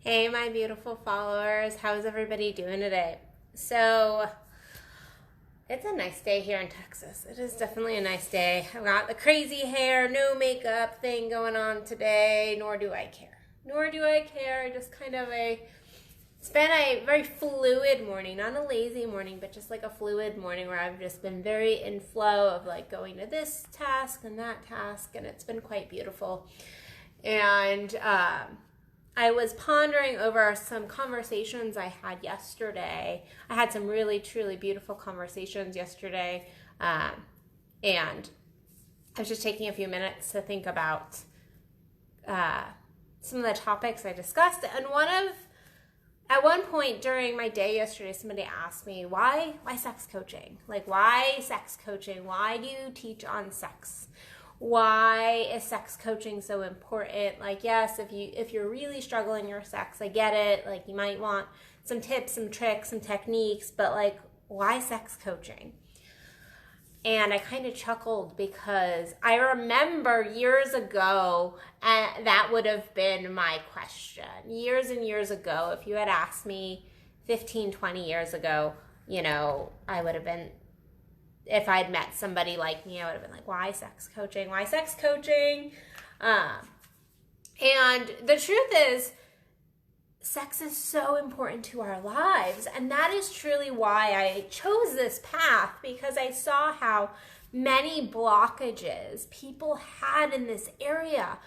Hey, my beautiful followers. How's everybody doing today? So, it's a nice day here in Texas. It is definitely a nice day. I've got the crazy hair, no makeup thing going on today, nor do I care. Nor do I care. Just kind of it's been a very fluid morning, not a lazy morning, but just like a fluid morning where I've just been very in flow of like going to this task and that task, and it's been quite beautiful. And I was pondering over some conversations I had yesterday. I had some really, truly beautiful conversations yesterday, and I was just taking a few minutes to think about some of the topics I discussed. And at one point during my day yesterday, somebody asked me, why sex coaching? Like, why sex coaching? Why do you teach on sex? Why is sex coaching so important? Like, yes, if you're really struggling in your sex, I get it. Like, you might want some tips, some tricks, some techniques, but like, why sex coaching? And I kind of chuckled because I remember years ago, that would have been my question. Years and years ago, if you had asked me 15, 20 years ago, I would have been, if I'd met somebody like me, I would have been like, why sex coaching? Why sex coaching? And the truth is, sex is so important to our lives. And that is truly why I chose this path, because I saw how many blockages people had in this area.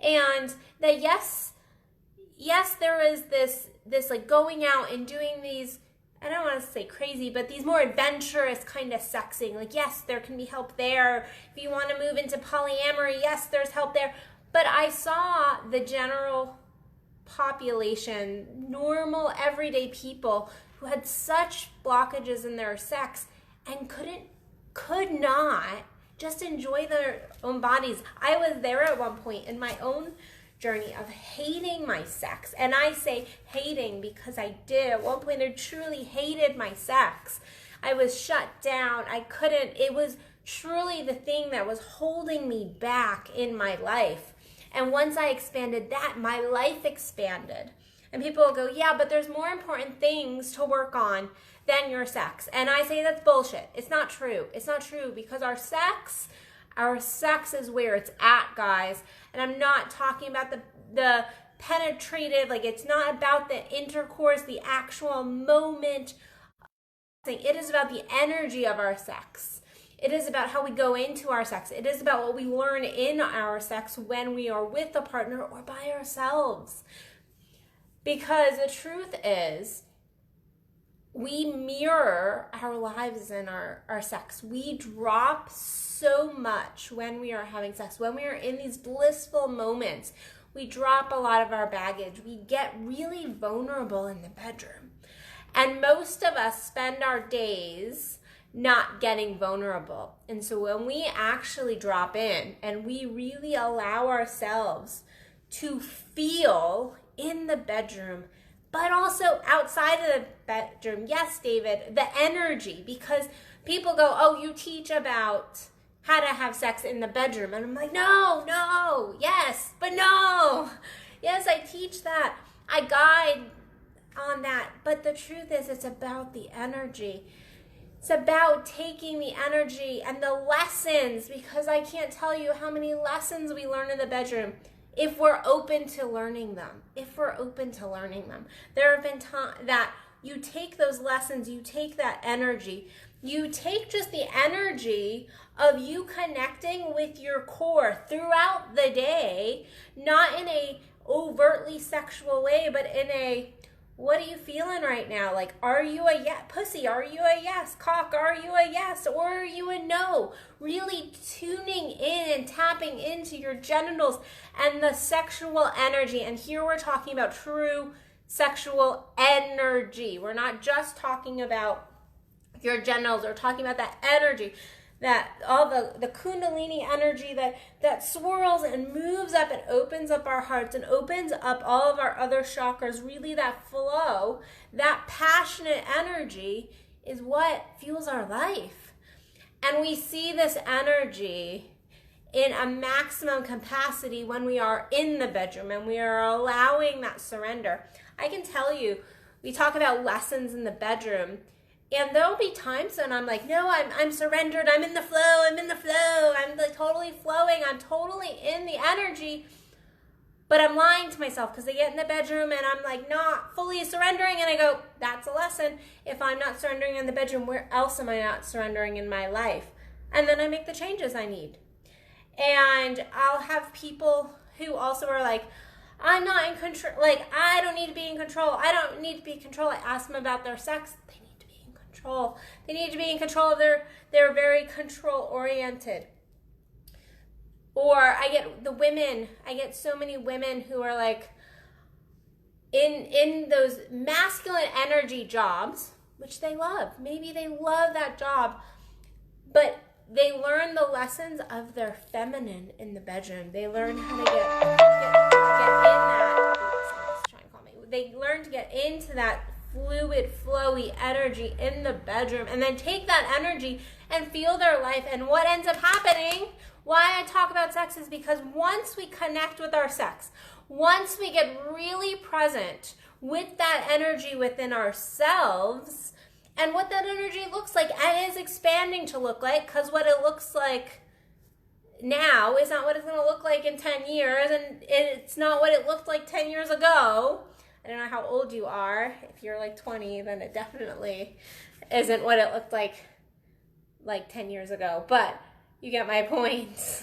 And that yes, there is this like going out and doing these, I don't want to say crazy, but these more adventurous kind of sexing. Like, yes, there can be help there. If you want to move into polyamory, yes, there's help there. But I saw the general population, normal, everyday people who had such blockages in their sex and could not just enjoy their own bodies. I was there at one point in my own journey of hating my sex. And I say hating because I did. At one point, I truly hated my sex. I was shut down. It was truly the thing that was holding me back in my life. And once I expanded that, my life expanded. And people will go, yeah, but there's more important things to work on than your sex. And I say that's bullshit. It's not true. It's not true, because our sex is where it's at, guys. And I'm not talking about the penetrative, like, it's not about the intercourse, the actual moment. It is about the energy of our sex. It is about how we go into our sex. It is about what we learn in our sex when we are with a partner or by ourselves. Because the truth is, we mirror our lives in our sex. We drop so much when we are having sex. When we are in these blissful moments, we drop a lot of our baggage. We get really vulnerable in the bedroom. And most of us spend our days not getting vulnerable. And so when we actually drop in and we really allow ourselves to feel in the bedroom, but also outside of the bedroom, yes, David, the energy, because people go, oh, you teach about how to have sex in the bedroom. And I'm like, no, yes, but no. Yes, I teach that. I guide on that. But the truth is, it's about the energy. It's about taking the energy and the lessons, because I can't tell you how many lessons we learn in the bedroom if we're open to learning them. There have been times that you take those lessons, you take that energy, you take just the energy of you connecting with your core throughout the day, not in a overtly sexual way, but in a, what are you feeling right now? Like, are you a yes? Pussy, are you a yes? Cock, are you a yes? Or are you a no? Really tuning in and tapping into your genitals and the sexual energy. And here we're talking about true sexual energy. We're not just talking about your genitals. We're talking about that energy, that all the kundalini energy that swirls and moves up and opens up our hearts and opens up all of our other chakras. Really, that flow, that passionate energy is what fuels our life. And we see this energy in a maximum capacity when we are in the bedroom and we are allowing that surrender. I can tell you, we talk about lessons in the bedroom, and there'll be times when I'm like, no, I'm surrendered, I'm in the flow, I'm like totally flowing, I'm totally in the energy, but I'm lying to myself because I get in the bedroom and I'm like not fully surrendering, and I go, that's a lesson. If I'm not surrendering in the bedroom, where else am I not surrendering in my life? And then I make the changes I need. And I'll have people who also are like, I'm not in control, like I don't need to be in control. I don't need to be in control. I ask them about their sex. They need to be in control. They need to be in control of they're very control oriented. Or I get so many women who are like in those masculine energy jobs, which they love. Maybe they love that job, but they learn the lessons of their feminine in the bedroom. They learn how to get in that. Someone's trying to call me. They learn to get into that fluid, flowy energy in the bedroom, and then take that energy and feel their life. And what ends up happening, why I talk about sex, is because once we connect with our sex, once we get really present with that energy within ourselves, and what that energy looks like and is expanding to look like, because what it looks like now is not what it's going to look like in 10 years, and it's not what it looked like 10 years ago. I don't know how old you are. If you're like 20, then it definitely isn't what it looked like 10 years ago, but you get my point.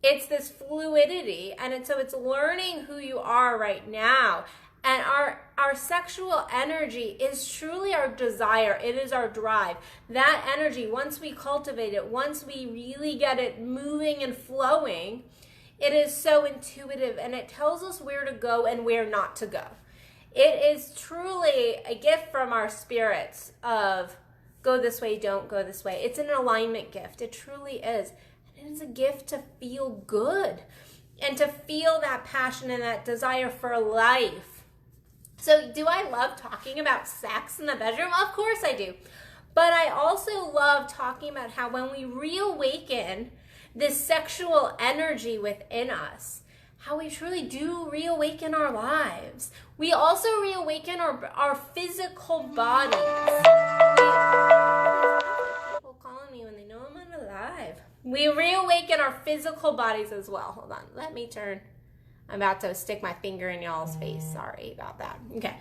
It's this fluidity, and so it's learning who you are right now. And our sexual energy is truly our desire. It is our drive. That energy, once we cultivate it, once we really get it moving and flowing, it is so intuitive, and it tells us where to go and where not to go. It is truly a gift from our spirits of go this way, don't go this way. It's an alignment gift. It truly is. And it is a gift to feel good and to feel that passion and that desire for life. So do I love talking about sex in the bedroom? Of course I do. But I also love talking about how when we reawaken this sexual energy within us, how we truly do reawaken our lives. We also reawaken our physical bodies. People calling me when they know I'm alive. We reawaken our physical bodies as well. Hold on, let me turn. I'm about to stick my finger in y'all's face. Sorry about that. Okay.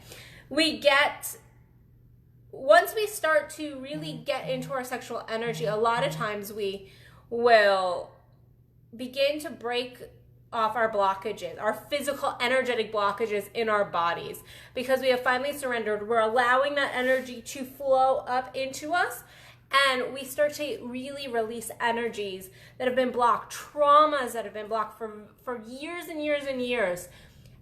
Once we start to really get into our sexual energy, a lot of times we will begin to break off our blockages, our physical energetic blockages in our bodies, because we have finally surrendered. We're allowing that energy to flow up into us, and we start to really release energies that have been blocked, traumas that have been blocked for years and years and years.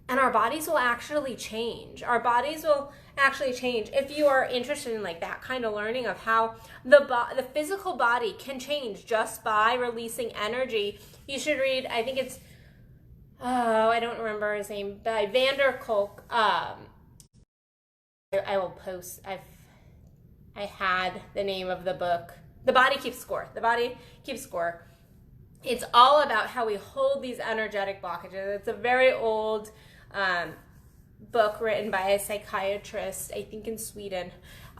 And our bodies will actually change. Our bodies will actually change. If you are interested in like that kind of learning of how the physical body can change just by releasing energy, you should read, I think it's, I don't remember his name, by Vander Kolk. I will post, I had the name of the book. The Body Keeps Score. The Body Keeps Score. It's all about how we hold these energetic blockages. It's a very old book written by a psychiatrist, I think in Sweden.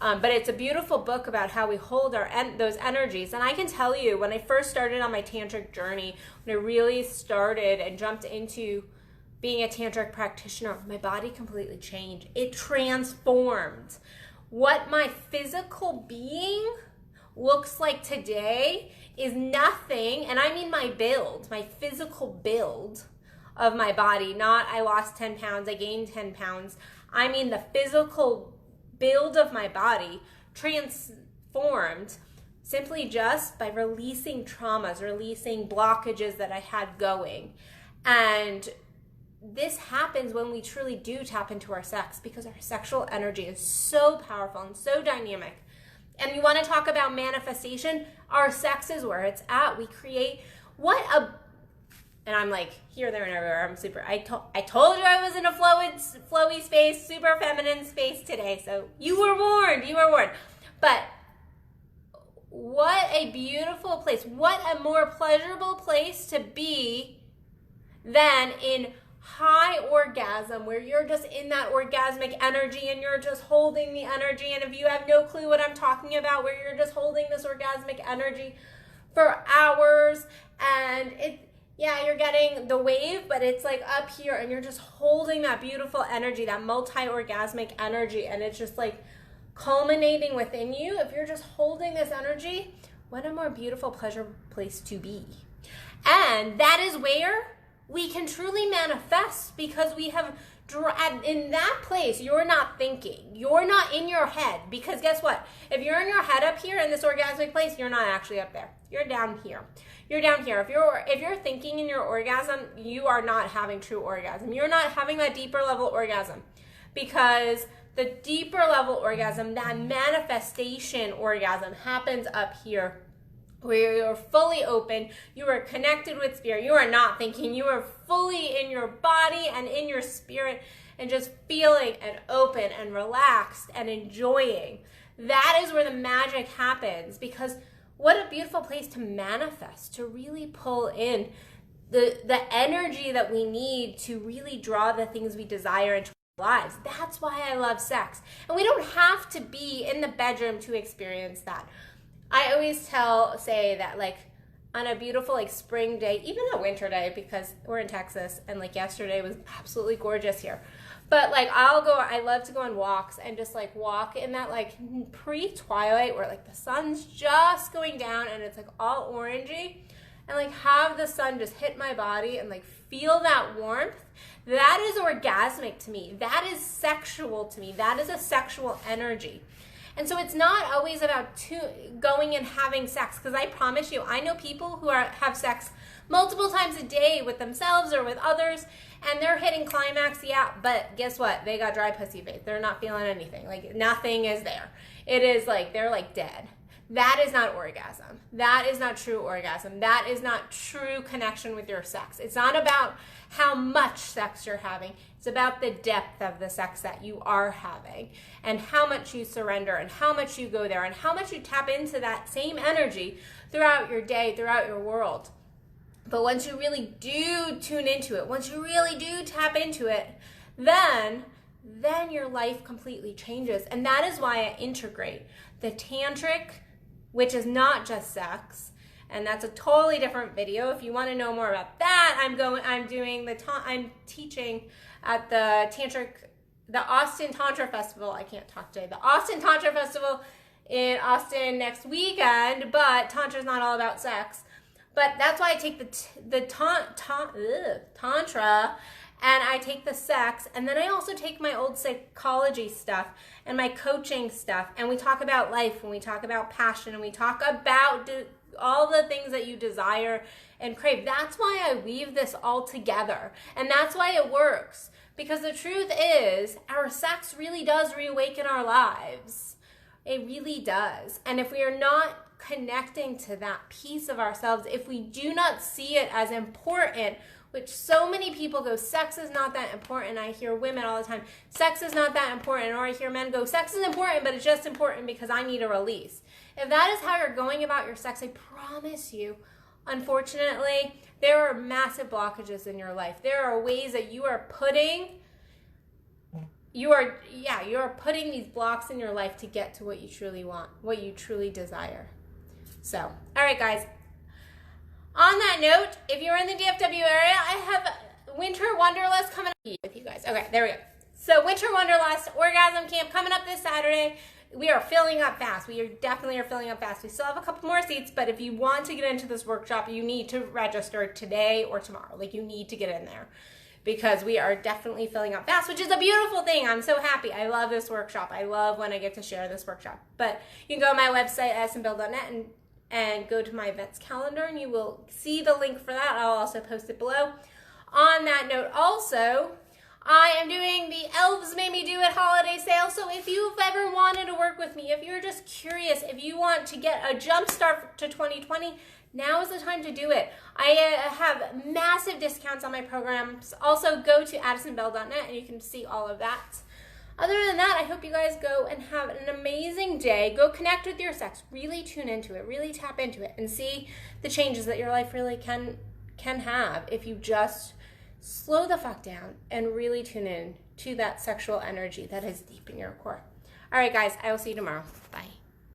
But it's a beautiful book about how we hold those energies. And I can tell you, when I first started on my tantric journey, when I really started and jumped into being a tantric practitioner, my body completely changed. It transformed. What my physical being looks like today is nothing, and I mean my build, my physical build of my body, not I lost 10 pounds, I gained 10 pounds. I mean the physical build of my body transformed simply just by releasing traumas, releasing blockages that I had going. And this happens when we truly do tap into our sex, because our sexual energy is so powerful and so dynamic. And you want to talk about manifestation? Our sex is where it's at. We create and I'm like here, there, and everywhere. I'm super. I told you I was in a flowy space, super feminine space today. So you were warned. You were warned. But what a beautiful place. What a more pleasurable place to be than in high orgasm, where you're just in that orgasmic energy and you're just holding the energy. And if you have no clue what I'm talking about, where you're just holding this orgasmic energy for hours, and you're getting the wave, but it's like up here and you're just holding that beautiful energy, that multi-orgasmic energy, and it's just like culminating within you. If you're just holding this energy, what a more beautiful pleasure place to be. And that is where we can truly manifest, because we have, in that place, you're not thinking, you're not in your head, because guess what? If you're in your head up here in this orgasmic place, you're not actually up there. You're down here. You're down here. If you're thinking in your orgasm, you are not having true orgasm. You're not having that deeper level orgasm, because the deeper level orgasm, that manifestation orgasm, happens up here, where you're fully open, you are connected with spirit, you are not thinking, you are fully in your body and in your spirit, and just feeling and open and relaxed and enjoying. That is where the magic happens, because what a beautiful place to manifest, to really pull in the energy that we need to really draw the things we desire into our lives. That's why I love sex. And we don't have to be in the bedroom to experience that. I always say that, like, on a beautiful, like, spring day, even a winter day, because we're in Texas and, like, yesterday was absolutely gorgeous here. But, like, I love to go on walks and just, like, walk in that, like, pre-twilight where, like, the sun's just going down and it's, like, all orangey, and, like, have the sun just hit my body and, like, feel that warmth. That is orgasmic to me. That is sexual to me. That is a sexual energy. And so it's not always about going and having sex, because I promise you, I know people who have sex multiple times a day with themselves or with others, and they're hitting climax, but guess what? They got dry pussy face. They're not feeling anything. Like, nothing is there. It is like, they're like dead. That is not orgasm. That is not true orgasm. That is not true connection with your sex. It's not about how much sex you're having. It's about the depth of the sex that you are having, and how much you surrender, and how much you go there, and how much you tap into that same energy throughout your day, throughout your world. But once you really do tune into it, once you really do tap into it, then your life completely changes. And that is why I integrate the tantric, which is not just sex, and that's a totally different video. If you want to know more about that, I'm teaching at the Austin Tantra Festival. I can't talk today. The Austin Tantra Festival in Austin next weekend, but Tantra's not all about sex. But that's why I take the Tantra, and I take the sex, and then I also take my old psychology stuff and my coaching stuff, and we talk about life, and we talk about passion, and we talk about all the things that you desire and crave. That's why I weave this all together, and that's why it works, because the truth is, our sex really does reawaken our lives. It really does. And if we are not connecting to that piece of ourselves, if we do not see it as important, which so many people go, sex is not that important. I hear women all the time, sex is not that important. Or I hear men go, sex is important, but it's just important because I need a release. If that is how you're going about your sex, I promise you, unfortunately, there are massive blockages in your life. There are ways that you are putting these blocks in your life to get to what you truly want, what you truly desire. So, all right, guys. On that note, if you're in the DFW area, I have Winter Wanderlust coming up with you guys. Okay, there we go. So Winter Wanderlust Orgasm Camp coming up this Saturday. We are filling up fast. We definitely are filling up fast. We still have a couple more seats, but if you want to get into this workshop, you need to register today or tomorrow. Like, you need to get in there, because we are definitely filling up fast, which is a beautiful thing. I'm so happy. I love this workshop. I love when I get to share this workshop. But you can go to my website, addisonbell.net, and go to my events calendar, and you will see the link for that. I'll also post it below. On that note, also, I am doing the Elves Made Me Do It holiday sale. So if you've ever wanted to work with me, if you're just curious, if you want to get a jump start to 2020, now is the time to do it. I have massive discounts on my programs. Also, go to addisonbell.net and you can see all of that. Other than that, I hope you guys go and have an amazing day. Go connect with your sex. Really tune into it. Really tap into it and see the changes that your life really can have if you just slow the fuck down and really tune in to that sexual energy that is deep in your core. All right, guys, I will see you tomorrow.